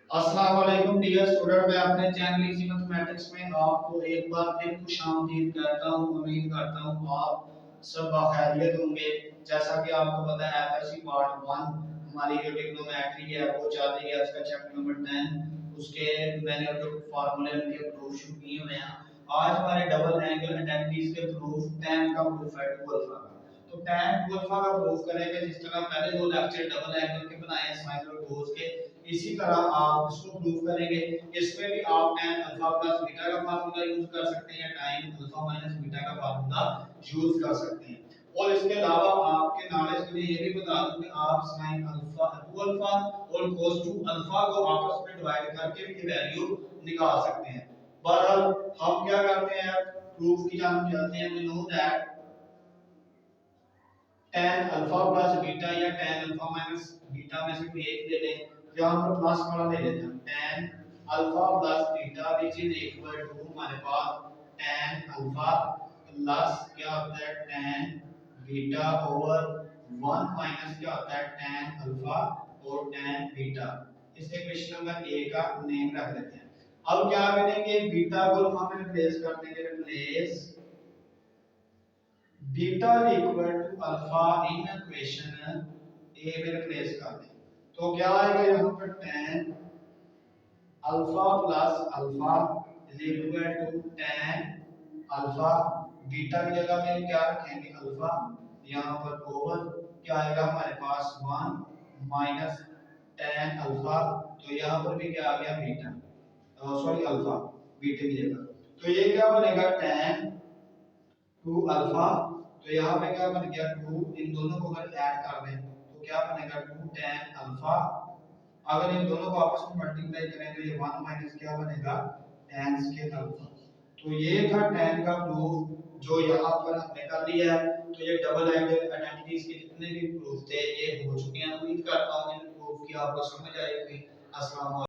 अस्सलाम वालेकुम dear student, मैं अपने चैनल इजी मैथमेटिक्स में आपको एक बार फिर खुशामदीद कहता हूं। उम्मीद करता हूं आप सब खैरियत होंगे। जैसा कि आपको पता है एफएससी पार्ट 1 हमारी जो ट्रिग्नोमेट्री है वो चल रही है। इसका चैप्टर नंबर 10 उसके मैंने जो फार्मूले उनके प्रूफ शुरू किए हुए हैं। आज हमारे डबल एंगल आइडेंटिटीज के प्रूफ 10 का प्रूफ है 2 अल्फा का। तो tan 2 अल्फा का प्रूफ करेंगे जिस तरह पहले दो लेक्चर डबल एंगल के बनाए हैं साइन और कोस के, इसी तरह आप इसको प्रूव करेंगे। इसमें भी आप tan अल्फा प्लस बीटा का फार्मूला यूज कर सकते हैं, tan अल्फा माइनस बीटा का फार्मूला यूज कर सकते हैं। और इसके अलावा आपके नॉलेज के लिए ये भी बता दूं कि आप sin अल्फा 2 अल्फा और cos 2 अल्फा को आपस में डिवाइड करके इनकी वैल्यू निकाल सकते हैं। बहरहाल हम क्या करते हैं, प्रूफ की जानब चलते हैं। We know that tan alpha plus beta या tan अल्फा माइनस बीटा में से कोई एक ले लें। यहां पर प्लस वाला ले लेते हैं, tan alpha plus beta which is equal to हमारे पास tan अल्फा प्लस क्या होता है tan बीटा ओवर 1 माइनस क्या होता है tan अल्फा और tan बीटा। इसे क्वेश्चन नंबर ए का नेम रख देते हैं। अब क्या करेंगे, बीटा को अल्फा में रिप्लेस कर देंगे। Replace beta equal to alpha in equation A में रिप्लेस कर दें तो क्या आएगा यहाँ पर tan alpha plus alpha is equal to tan alpha. Beta की जगह में क्या रखेंगे अल्फा, यहाँ पर ओवर क्या आएगा हमारे पास 1 माइनस tan अल्फा। तो यहाँ पर भी क्या आ गया बीटा, सॉरी अल्फा बीटा की जगह। तो ये क्या बनेगा tan 2 अल्फा। तो यहाँ पे क्या बन गया 2, इन दोनों को अगर ऐड कर दें तो क्या बनेगा 2 tan अल्फा। अगर इन दोनों को आपस में मल्टीप्लाई करें तो ये 1 माइनस क्या बनेगा tan स्क्वायर अल्फा। तो ये था tan का प्रूफ जो यहाँ पर हमने कर लिया है। तो ये डबल एंगल आइडेंटिटीज के जितने भी प्रूफ थे ये हो चुके हैं। उम्मीद करता हूँ इन प्रूफ की आपको समझ आई होगी। अस्सलाम वालेकुम।